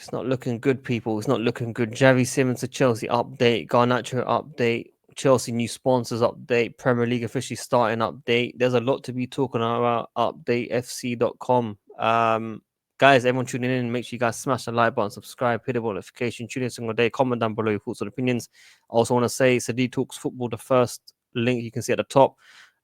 It's not looking good, people. It's not looking good. Xavi Simons to Chelsea update. Garnacho update. Chelsea new sponsors update. Premier League officially starting update. There's a lot to be talking about. UpdateFC.com. Guys, everyone tuning in, make sure you guys smash the like button, subscribe, hit the notification, tune in single day, comment down below your thoughts and opinions. I also want to say Sadi Talks Football, the first link you can see at the top.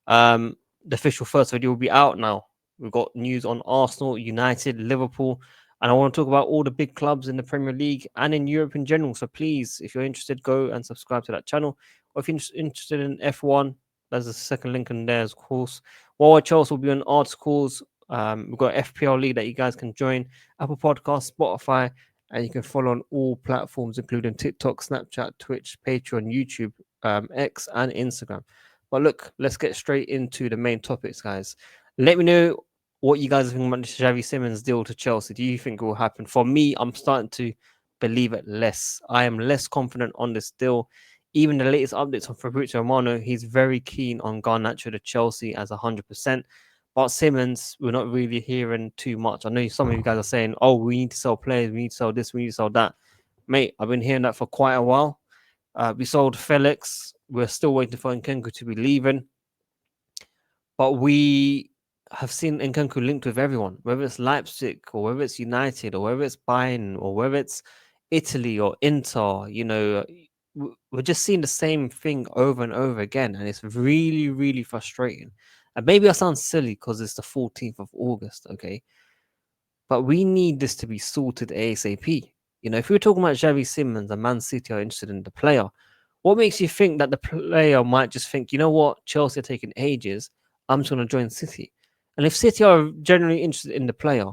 The official first video will be out now. We've got news on Arsenal, United, Liverpool, and I want to talk about all the big clubs in the Premier League and in Europe in general. So please, if you're interested, go and subscribe to that channel. Or if you're interested in F1, there's a second link in there, of course. WorldWideChels will be on articles. We've got FPL League that you guys can join, Apple Podcasts, Spotify, and you can follow on all platforms, including TikTok, Snapchat, Twitch, Patreon, YouTube, X, and Instagram. But look, let's get straight into the main topics, guys. Let me know what you guys think about the Xavi Simons deal to Chelsea. Do you think it will happen? For me, I'm starting to believe it less. I am less confident on this deal. Even the latest updates on Fabrizio Romano, he's very keen on Garnacho to Chelsea as 100%. But Simons, we're not really hearing too much. I know some of you guys are saying, oh, we need to sell players, we need to sell this, we need to sell that. Mate, I've been hearing that for quite a while. We sold Felix. We're still waiting for Nkunku to be leaving. But we have seen Nkunku linked with everyone, whether it's Leipzig or whether it's United or whether it's Bayern or whether it's Italy or Inter. You know, we're just seeing the same thing over and over again. And it's really, really frustrating. And maybe I sound silly because it's the 14th of August, okay? But we need this to be sorted ASAP. You know, if we're talking about Xavi Simons and Man City are interested in the player, what makes you think that the player might just think, you know what, Chelsea are taking ages, I'm just going to join City? And if City are generally interested in the player,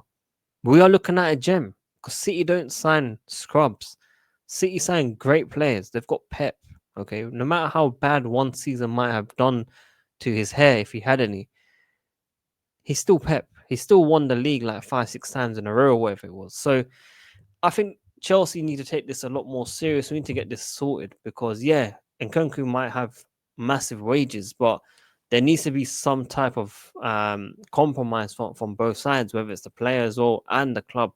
we are looking at a gem because City don't sign scrubs. City sign great players. They've got Pep, okay? No matter how bad one season might have done to his hair, if he had any, he's still Pep. He still won the league like 5-6 times in a row or whatever it was. So I think Chelsea need to take this a lot more serious. We need to get this sorted because, yeah, Nkunku might have massive wages, but there needs to be some type of compromise from both sides, whether it's the players or and the club.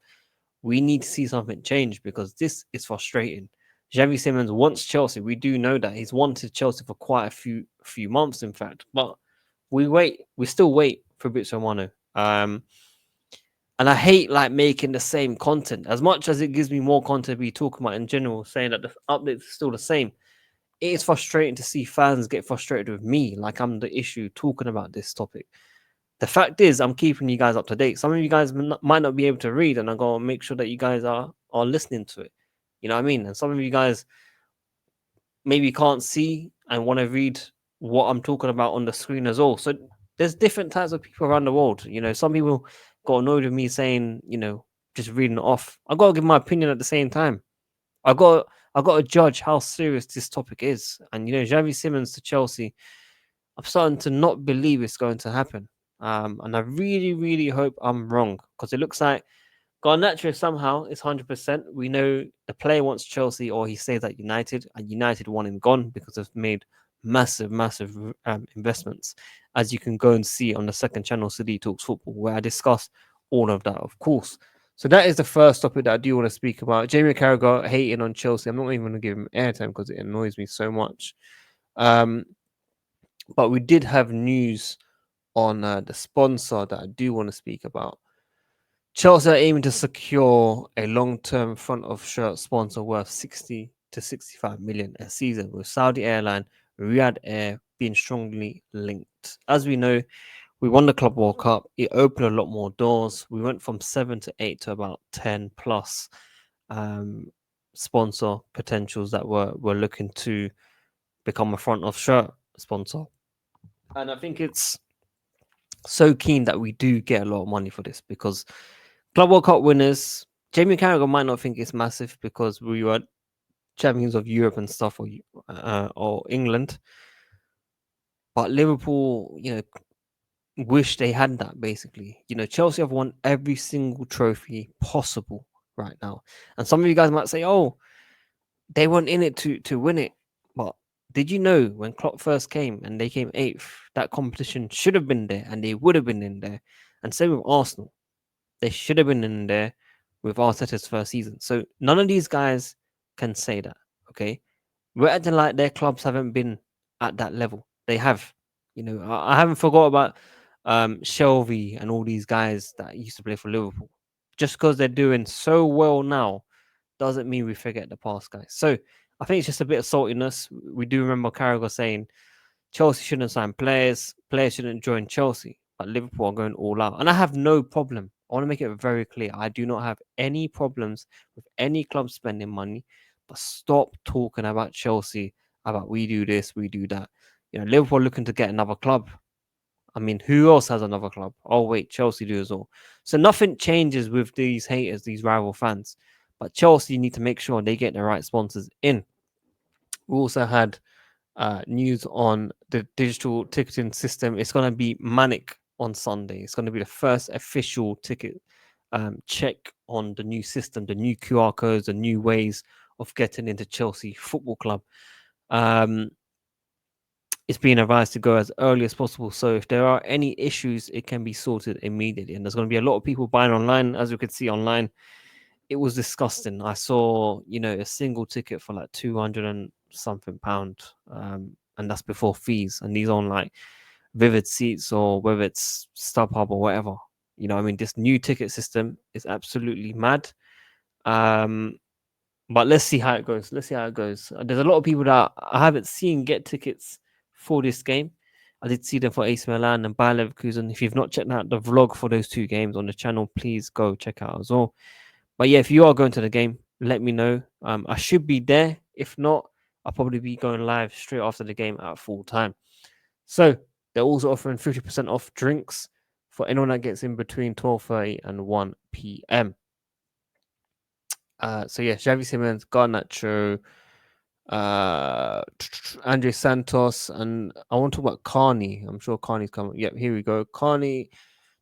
We need to see something change because this is frustrating. Xavi Simons wants Chelsea. We do know that he's wanted Chelsea for quite a few months, in fact. But we still wait for Fabrizio Romano. And I hate like making the same content as much as it gives me more content to be talking about in general, saying that the updates are still the same. It is frustrating to see fans get frustrated with me, like I'm the issue talking about this topic. The fact is, I'm keeping you guys up to date. Some of you guys might not be able to read, and I'm gonna make sure that you guys are listening to it. You know what I mean? And some of you guys maybe can't see and want to read what I'm talking about on the screen as well. So there's different types of people around the world. You know, some people got annoyed with me saying, you know, just reading it off. I gotta give my opinion at the same time. I got to judge how serious this topic is. And you know, Xavi Simons to Chelsea, I'm starting to not believe it's going to happen. And I really, really hope I'm wrong because it looks like Garnacho somehow is 100%. We know the player wants Chelsea or he stays at United, and United want him gone because they've made massive, massive investments. As you can go and see on the second channel, City Talks Football, where I discuss all of that, of course. So that is the first topic that I do want to speak about. Jamie Carragher hating on Chelsea. I'm not even going to give him airtime because it annoys me so much. But we did have news on the sponsor that I do want to speak about. Chelsea are aiming to secure a long-term front of shirt sponsor worth 60 to 65 million a season, with Saudi airline Riyadh Air being strongly linked. As we know, we won the Club World Cup. It opened a lot more doors. We went from 7 to 8 to about 10 plus sponsor potentials that were looking to become a front of shirt sponsor. And I think it's so keen that we do get a lot of money for this because Club World Cup winners, Jamie Carragher might not think it's massive because we were champions of Europe and stuff, or England. But Liverpool, you know, wish they had that basically. You know, Chelsea have won every single trophy possible right now. And some of you guys might say, oh, they weren't in it to win it. But did you know when Klopp first came and they came 8th, that competition should have been there and they would have been in there. And same with Arsenal. They should have been in there. with Arteta's first season. So none of these guys can say that. Okay, we're acting like their clubs haven't been at that level. They have. I haven't forgot about Shelby and all these guys that used to play for Liverpool. Just because they're doing so well now doesn't mean we forget the past, guys. So I think it's just a bit of saltiness. We do remember Carragher saying Chelsea shouldn't sign players, players shouldn't join Chelsea, but Liverpool are going all out. And I have no problem. I want to make it very clear. I do not have any problems with any club spending money, but stop talking about Chelsea, about we do this, we do that. Liverpool looking to get another club. I mean, who else has another club? Oh, wait, Chelsea do as well. So nothing changes with these haters, these rival fans. But Chelsea need to make sure they get the right sponsors in. We also had news on the digital ticketing system. It's going to be manic on Sunday. It's going to be the first official ticket check on the new system, the new QR codes, the new ways of getting into Chelsea Football Club. It's being advised to go as early as possible. So if there are any issues, it can be sorted immediately. And there's going to be a lot of people buying online, as you could see online. It was disgusting. I saw, a single ticket for like 200 and something pound, and that's before fees. And these on like Vivid Seats or whether it's StubHub or whatever. This new ticket system is absolutely mad. But let's see how it goes. There's a lot of people that I haven't seen get tickets for this game. I did see them for AC Milan and Bayer Leverkusen. If you've not checked out the vlog for those two games on the channel, please go check out as well. But yeah, if you are going to the game, let me know. I should be there. If not, I'll probably be going live straight after the game at full time. So they're also offering 50% off drinks for anyone that gets in between 12:30 and 1 p.m. So yeah, Xavi Simons, Garnacho, Andre Santos, and I want to talk about Carney. I'm sure Carney's coming. Yep, here we go. Carney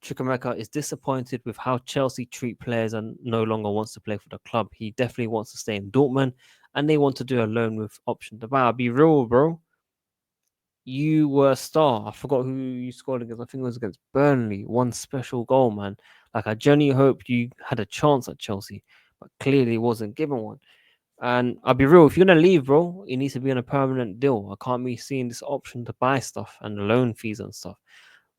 Chukwuemeka is disappointed with how Chelsea treat players and no longer wants to play for the club. He definitely wants to stay in Dortmund, and they want to do a loan with option to buy. I'll be real, bro. You were a star. I forgot who you scored against. I think it was against Burnley. One special goal, man. Like I genuinely hoped you had a chance at Chelsea, but clearly wasn't given one. And I'll be real, if you're gonna leave, bro, it needs to be on a permanent deal. I can't be seeing this option to buy stuff and loan fees and stuff.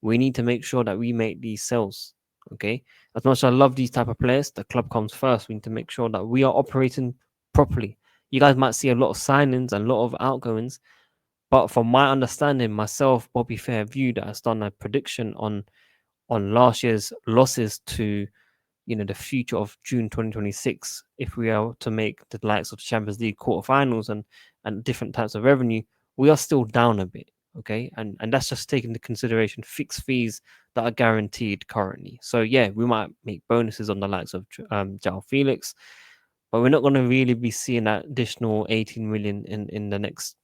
We need to make sure that we make these sales. Okay. As much as I love these type of players, the club comes first. We need to make sure that we are operating properly. You guys might see a lot of signings and a lot of outgoings, but from my understanding, myself, Bobby Fairview, that has done a prediction on last year's losses to the future of June 2026, if we are to make the likes of Champions League quarterfinals and different types of revenue, we are still down a bit. Okay, and that's just taking into consideration fixed fees that are guaranteed currently. So yeah, we might make bonuses on the likes of Jao Felix, but we're not going to really be seeing that additional 18 million in the next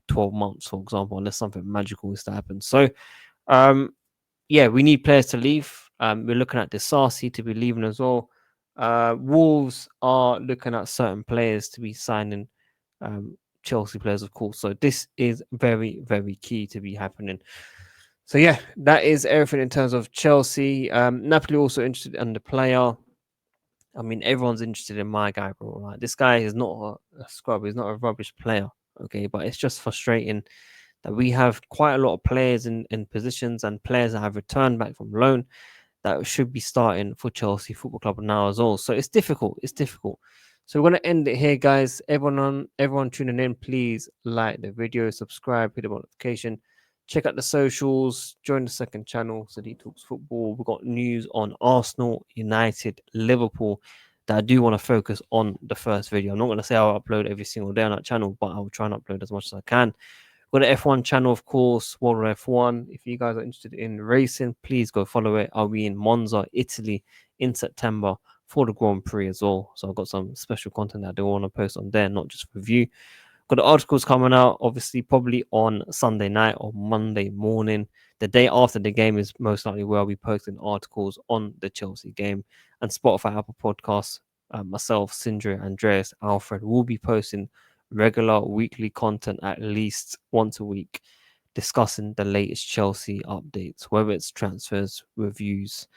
12 months, for example, unless something magical is to happen. So yeah, we need players to leave. We're looking at Disasi to be leaving as well. Wolves are looking at certain players to be signing, Chelsea players, of course. So this is very, very key to be happening. So yeah, that is everything in terms of Chelsea. Napoli also interested in the player. I mean, everyone's interested in my guy, bro. Like, this guy is not a scrub. He's not a rubbish player. Okay, but it's just frustrating that we have quite a lot of players in positions and players that have returned back from loan that should be starting for Chelsea Football Club now as well. So it's difficult. It's difficult. So we're gonna end it here, guys. Everyone tuning in, please like the video, subscribe, hit the notification, check out the socials, join the second channel, Sadi Talks Football. We've got news on Arsenal, United, Liverpool that I do want to focus on the first video. I'm not gonna say I'll upload every single day on that channel, but I will try and upload as much as I can. We've got an F1 channel, of course, World F1. If you guys are interested in racing, please go follow it. I'll be in Monza, Italy in September for the Grand Prix as well. So I've got some special content that I do want to post on there, not just review. Got the articles coming out, obviously, probably on Sunday night or Monday morning. The day after the game is most likely where I'll be posting articles on the Chelsea game. And Spotify, Apple Podcasts, myself, Sindri, Andreas, Alfred will be posting regular weekly content at least once a week, discussing the latest Chelsea updates, whether it's transfers, reviews,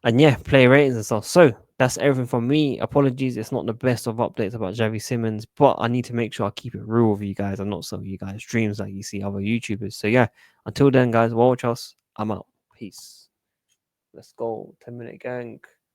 and yeah, player ratings and stuff. So That's everything from me. Apologies, it's not the best of updates about Xavi Simons, but I need to make sure I keep it real with you guys and not sell you guys dreams like you see other YouTubers. So yeah, until then, guys, WorldWideChels, I'm out. Peace. Let's go. 10-minute gang.